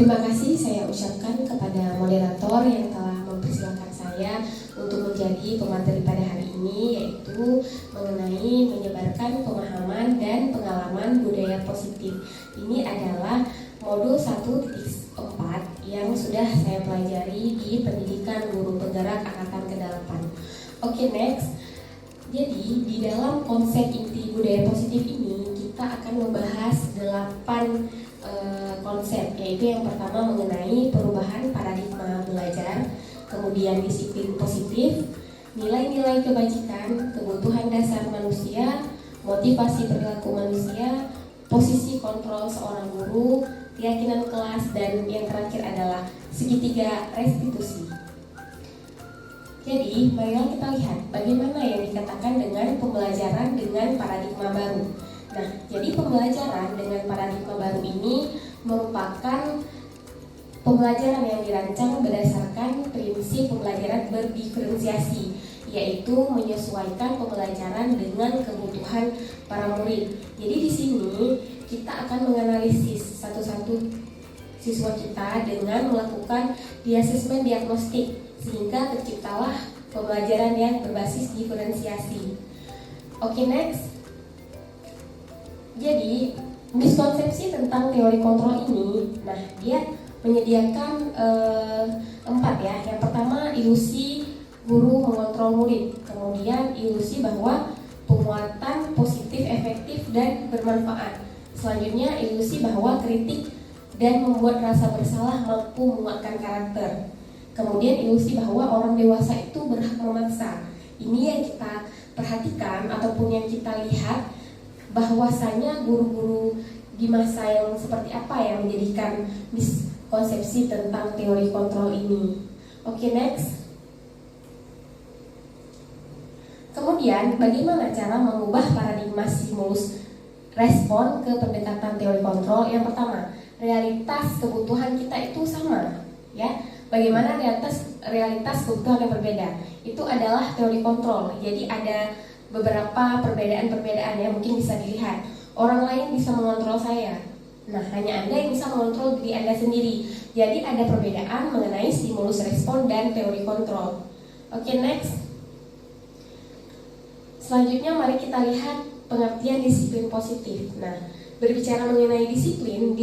Terima kasih saya ucapkan kepada moderator yang telah mempersilahkan saya untuk menjadi pemateri pada hari ini, yaitu mengenai menyebarkan pemahaman dan pengalaman budaya positif. Ini adalah modul 1.4 yang sudah saya pelajari di pendidikan guru penggerak angkatan ke-8. Oke, next. Jadi di dalam konsep inti budaya positif ini kita akan membahas 8 konsep, yaitu yang pertama mengenai perubahan paradigma belajar, kemudian disiplin positif, nilai-nilai kebajikan, kebutuhan dasar manusia, motivasi perilaku manusia, posisi kontrol seorang guru, keyakinan kelas, dan yang terakhir adalah segitiga restitusi. Jadi, marilah kita lihat bagaimana yang dikatakan dengan pembelajaran dengan paradigma baru. Nah, jadi pembelajaran dengan paradigma baru ini merupakan pembelajaran yang dirancang berdasarkan prinsip pembelajaran berdiferensiasi, yaitu menyesuaikan pembelajaran dengan kebutuhan para murid. Jadi di sini kita akan menganalisis satu-satu siswa kita dengan melakukan asesmen diagnostik, sehingga terciptalah pembelajaran yang berbasis diferensiasi. Oke, next. Jadi miskonsepsi tentang teori kontrol ini, nah dia menyediakan 4 ya. Yang pertama, ilusi guru mengontrol murid. Kemudian ilusi bahwa penguatan positif, efektif, dan bermanfaat. Selanjutnya, ilusi bahwa kritik dan membuat rasa bersalah mampu menguatkan karakter. Kemudian ilusi bahwa orang dewasa itu berhak memaksa. Ini yang kita perhatikan ataupun yang kita lihat, bahwasanya guru-guru di masa yang seperti apa yang menjadikan miskonsepsi tentang teori kontrol ini. Oke, next. Kemudian, bagaimana cara mengubah paradigma stimulus respon ke pendekatan teori kontrol? Yang pertama, realitas kebutuhan kita itu sama, ya. Bagaimana realitas kebutuhan yang berbeda? Itu adalah teori kontrol. Jadi ada beberapa perbedaan-perbedaan yang mungkin bisa dilihat. Orang lain bisa mengontrol saya. Nah, hanya Anda yang bisa mengontrol diri Anda sendiri. Jadi ada perbedaan mengenai stimulus respon dan teori kontrol. Oke, next. Selanjutnya mari kita lihat pengertian disiplin positif. Nah, berbicara mengenai disiplin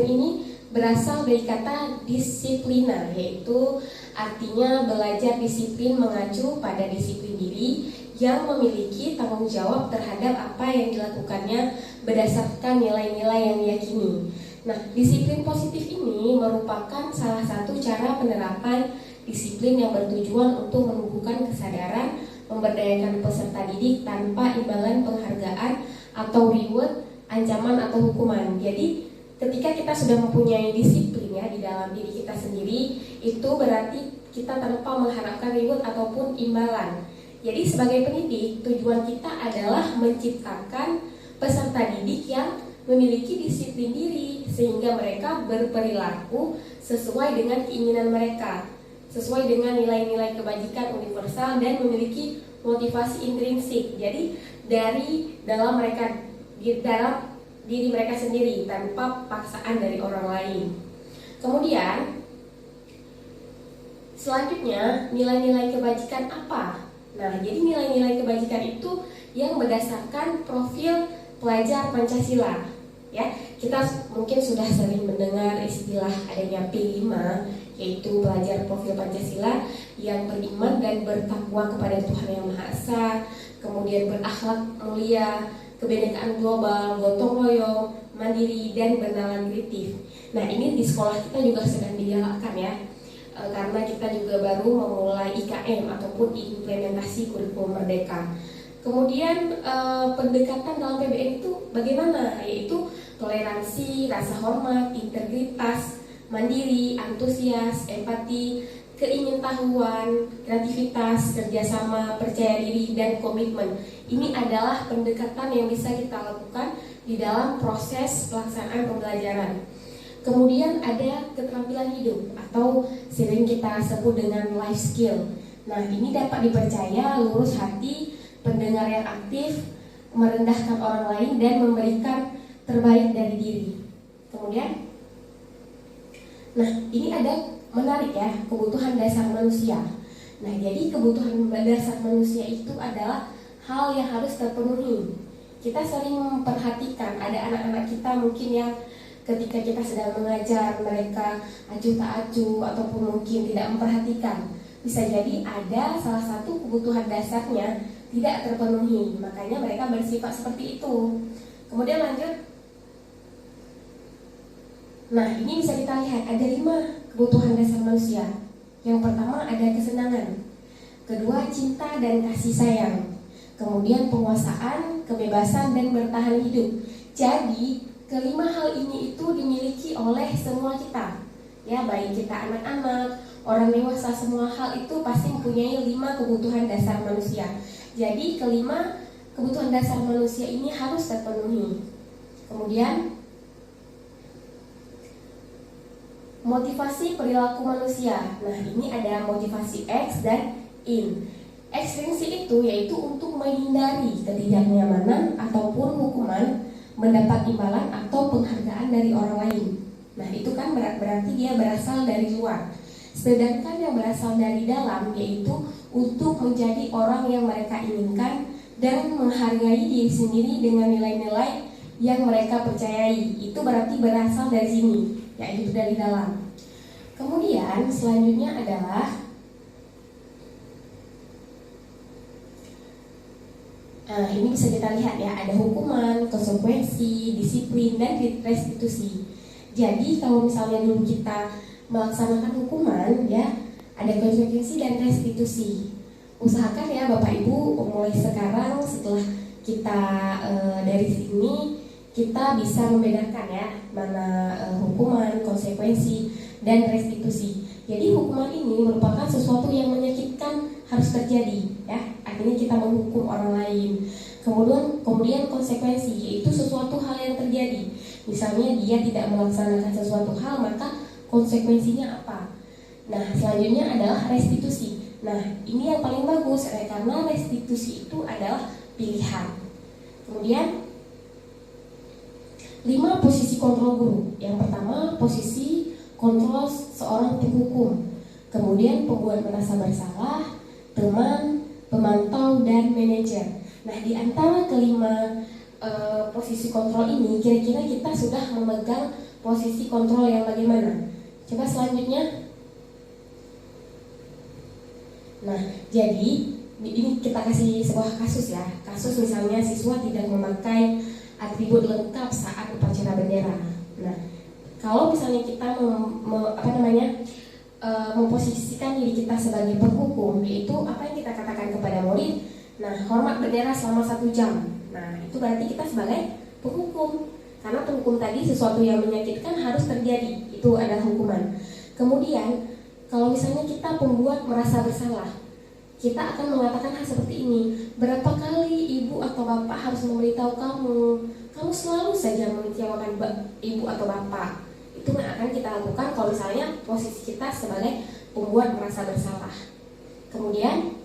ini berasal dari kata disiplina, yaitu artinya belajar disiplin mengacu pada disiplin diri yang memiliki tanggung jawab terhadap apa yang dilakukannya berdasarkan nilai-nilai yang diyakini. Nah, disiplin positif ini merupakan salah satu cara penerapan disiplin yang bertujuan untuk menumbuhkan kesadaran, memberdayakan peserta didik tanpa imbalan penghargaan atau reward, ancaman atau hukuman. Jadi, ketika kita sudah mempunyai disiplin ya di dalam diri kita sendiri, itu berarti kita tanpa mengharapkan reward ataupun imbalan. Jadi sebagai pendidik, tujuan kita adalah menciptakan peserta didik yang memiliki disiplin diri, sehingga mereka berperilaku sesuai dengan keinginan mereka, sesuai dengan nilai-nilai kebajikan universal, dan memiliki motivasi intrinsik. Jadi dari dalam diri mereka sendiri, tanpa paksaan dari orang lain. Kemudian selanjutnya, nilai-nilai kebajikan apa? Nah, jadi nilai-nilai kebajikan itu yang berdasarkan profil pelajar Pancasila. Ya, kita mungkin sudah sering mendengar istilah adanya P5, yaitu pelajar profil Pancasila yang beriman dan bertakwa kepada Tuhan Yang Maha Esa, kemudian berakhlak mulia, kebinekaan global, gotong royong, mandiri, dan bernalar kritis. Nah, ini di sekolah kita juga sedang digalakkan ya. Karena kita juga baru memulai IKM ataupun implementasi kurikulum merdeka. Kemudian pendekatan dalam PBN itu bagaimana? Yaitu toleransi, rasa hormat, integritas, mandiri, antusias, empati, keingintahuan, kreativitas, kerjasama, percaya diri, dan komitmen. Ini adalah pendekatan yang bisa kita lakukan di dalam proses pelaksanaan pembelajaran. Kemudian ada keterampilan hidup atau sering kita sebut dengan life skill. Nah, ini dapat dipercaya, lurus hati, pendengar yang aktif, merendahkan orang lain, dan memberikan terbaik dari diri. Kemudian Nah, ini ada menarik ya, kebutuhan dasar manusia. Nah, jadi kebutuhan dasar manusia itu adalah hal yang harus terpenuhi. Kita sering memperhatikan ada anak-anak kita mungkin yang ketika kita sedang mengajar mereka acuh tak acuh ataupun mungkin tidak memperhatikan. Bisa jadi ada salah satu kebutuhan dasarnya tidak terpenuhi, makanya mereka bersifat seperti itu. Kemudian lanjut. Nah, ini bisa kita lihat ada 5 kebutuhan dasar manusia. Yang pertama ada kesenangan, kedua cinta dan kasih sayang, kemudian penguasaan, kebebasan dan bertahan hidup. Jadi kelima hal ini itu dimiliki oleh semua kita, ya, baik kita anak-anak, orang dewasa, semua hal itu pasti mempunyai 5 kebutuhan dasar manusia. Jadi kelima kebutuhan dasar manusia ini harus terpenuhi. Kemudian motivasi perilaku manusia. Nah, ini ada motivasi X dan in. Ekstrinsi itu yaitu untuk menghindari ketidaknyamanan ataupun hukuman, mendapat imbalan atau penghargaan dari orang lain. Nah, itu kan berarti dia berasal dari luar. Sedangkan yang berasal dari dalam yaitu untuk menjadi orang yang mereka inginkan dan menghargai diri sendiri dengan nilai-nilai yang mereka percayai. Itu berarti berasal dari sini, yaitu dari dalam. Kemudian selanjutnya adalah ini bisa kita lihat ya, ada hukuman, konsekuensi, disiplin, dan restitusi. Jadi kalau misalnya dulu kita melaksanakan hukuman ya, ada konsekuensi dan restitusi. Usahakan ya Bapak Ibu mulai sekarang setelah kita dari sini kita bisa membedakan ya mana hukuman, konsekuensi, dan restitusi. Jadi hukuman ini merupakan sesuatu yang menyakitkan harus terjadi ya, akhirnya kita menghukum orang lain. Kemudian konsekuensi yaitu sesuatu hal yang terjadi. Misalnya dia tidak melaksanakan sesuatu hal, maka konsekuensinya apa? Nah, selanjutnya adalah restitusi. Nah, ini yang paling bagus karena restitusi itu adalah pilihan. Kemudian 5 posisi kontrol guru. Yang pertama, posisi kontrol seorang tim hukum. Kemudian pembuat merasa bersalah, teman, pemantau, dan manajer. Nah, di antara kelima posisi kontrol ini, kira-kira kita sudah memegang posisi kontrol yang bagaimana? Coba selanjutnya. Nah, jadi ini kita kasih sebuah kasus ya. Kasus misalnya siswa tidak memakai atribut lengkap saat upacara bendera. Nah, kalau misalnya kita memposisikan diri kita sebagai penghukum, yaitu apa yang kita katakan kepada murid, nah, hormat bendera selama 1 jam. Nah, itu berarti kita sebagai penghukum. Karena penghukum tadi sesuatu yang menyakitkan harus terjadi, itu adalah hukuman. Kemudian, kalau misalnya kita pembuat merasa bersalah, kita akan mengatakan hal seperti ini. Berapa kali ibu atau bapak harus memberitahu kamu? Kamu selalu saja mengecewakan ibu atau bapak. Itu yang akan kita lakukan kalau misalnya posisi kita sebagai pembuat merasa bersalah. Kemudian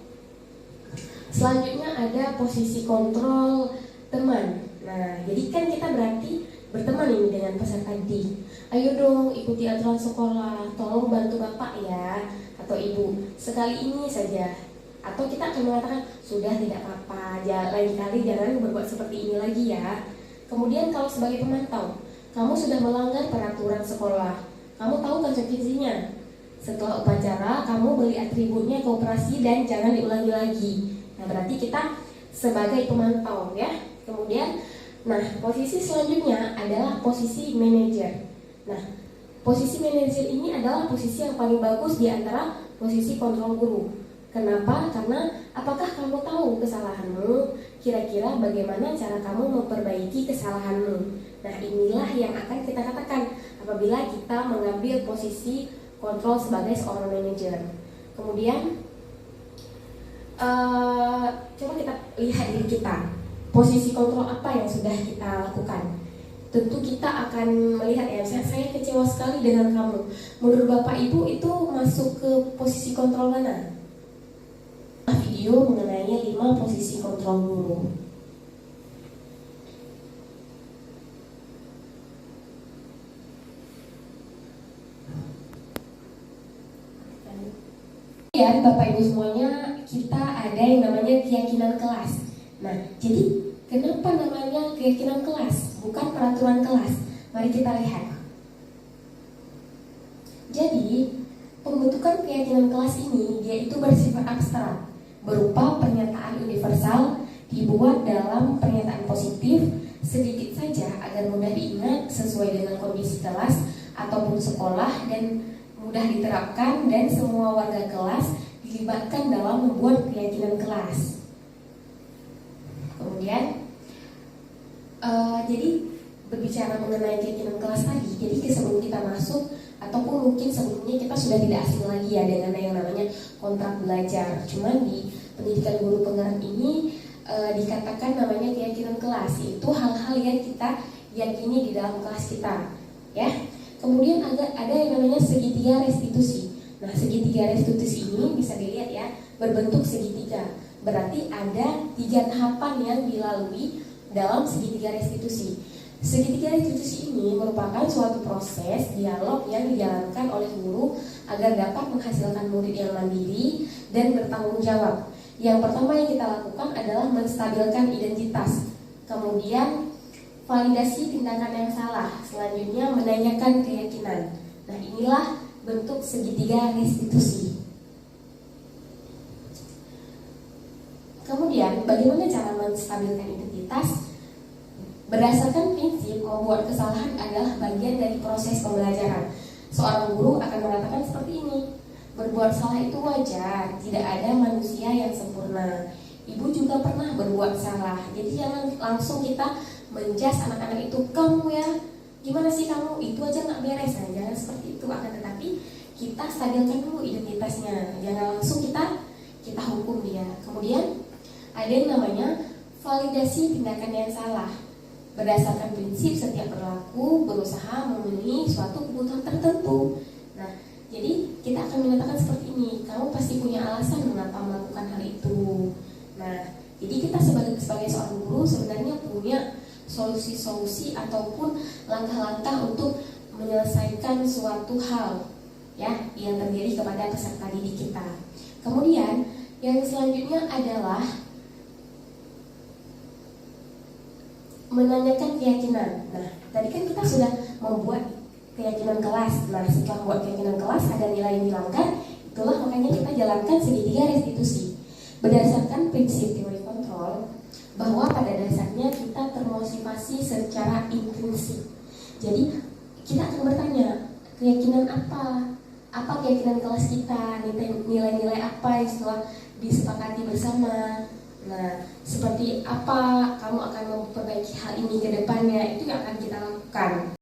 selanjutnya ada posisi kontrol teman. Nah, jadi kan kita berarti berteman ini dengan peserta didik. Ayo dong ikuti aturan sekolah, tolong bantu bapak ya atau ibu sekali ini saja. Atau kita akan mengatakan sudah tidak apa-apa, lain kali jangan berbuat seperti ini lagi ya. Kemudian kalau sebagai pemantau, kamu sudah melanggar peraturan sekolah, kamu tahu konsekuensinya. Setelah upacara, kamu beli atributnya ke operasi dan jangan diulangi lagi. Nah, berarti kita sebagai pemantau ya. Kemudian, nah, posisi selanjutnya adalah posisi manajer. Nah, posisi manajer ini adalah posisi yang paling bagus di antara posisi kontrol guru. Kenapa? Karena apakah kamu tahu kesalahanmu? Kira-kira bagaimana cara kamu memperbaiki kesalahanmu? Nah, inilah yang akan kita katakan apabila kita mengambil posisi kontrol sebagai seorang manajer. Kemudian coba kita lihat diri kita, posisi kontrol apa yang sudah kita lakukan. Tentu kita akan melihat ya, saya kecewa sekali dengan kamu. Menurut Bapak Ibu itu masuk ke posisi kontrol mana? Video mengenai 5 posisi kontrol guru. Ya, Bapak Ibu semuanya, kita ada yang namanya keyakinan kelas. Nah, jadi kenapa namanya keyakinan kelas, bukan peraturan kelas? Mari kita lihat. Jadi, pembentukan keyakinan kelas ini yaitu bersifat abstrak, berupa pernyataan universal dibuat dalam pernyataan positif sedikit saja agar mudah diingat sesuai dengan kondisi kelas ataupun sekolah dan mudah diterapkan, dan semua warga kelas dilibatkan dalam membuat keyakinan kelas. Kemudian jadi berbicara mengenai keyakinan kelas tadi, jadi sebelum kita masuk ataupun mungkin sebelumnya kita sudah tidak asing lagi ya dengan yang namanya kontrak belajar. Cuman di pendidikan guru penggerak ini dikatakan namanya keyakinan kelas, yaitu hal-hal yang kita yakini di dalam kelas kita, ya. Kemudian ada yang namanya segitiga restitusi. Nah, segitiga restitusi ini bisa dilihat ya, berbentuk segitiga. Berarti ada 3 tahapan yang dilalui dalam segitiga restitusi. Segitiga restitusi ini merupakan suatu proses dialog yang dijalankan oleh guru agar dapat menghasilkan murid yang mandiri dan bertanggung jawab. Yang pertama yang kita lakukan adalah menstabilkan identitas. Kemudian validasi tindakan yang salah. Selanjutnya menanyakan keyakinan. Nah, inilah bentuk segitiga restitusi. Kemudian bagaimana cara menstabilkan identitas? Berdasarkan prinsip membuat kesalahan adalah bagian dari proses pembelajaran. Seorang guru akan mengatakan seperti ini: berbuat salah itu wajar, tidak ada manusia yang sempurna. Ibu juga pernah berbuat salah. Jadi jangan langsung kita menjas anak-anak itu, kamu ya, gimana sih kamu, itu aja nggak beres. Nah, jangan seperti itu. Akan tetapi kita stabilkan dulu identitasnya. Jangan langsung kita hukum dia. Kemudian ada yang namanya validasi tindakan yang salah. Berdasarkan prinsip setiap perilaku berusaha memenuhi suatu kebutuhan tertentu. Nah, jadi kita akan menyatakan seperti ini, kamu pasti punya alasan mengapa melakukan hal itu. Nah, jadi kita sebagai seorang guru sebenarnya punya solusi-solusi ataupun langkah-langkah untuk menyelesaikan suatu hal ya yang terjadi kepada peserta didik kita. Kemudian yang selanjutnya adalah menanyakan keyakinan. Nah, tadi kan kita sudah membuat keyakinan kelas. Nah, setelah membuat keyakinan kelas ada nilai yang dilanggar, itulah makanya kita jalankan segitiga restitusi. Berdasarkan prinsip teori kontrol, bahwa pada dasarnya kita termotivasi secara intrinsik. Jadi kita akan bertanya, keyakinan apa? Apa keyakinan kelas kita? Nilai-nilai apa yang setelah disepakati bersama? Nah, seperti apa kamu akan memperbaiki hal ini ke depannya, itu yang akan kita lakukan.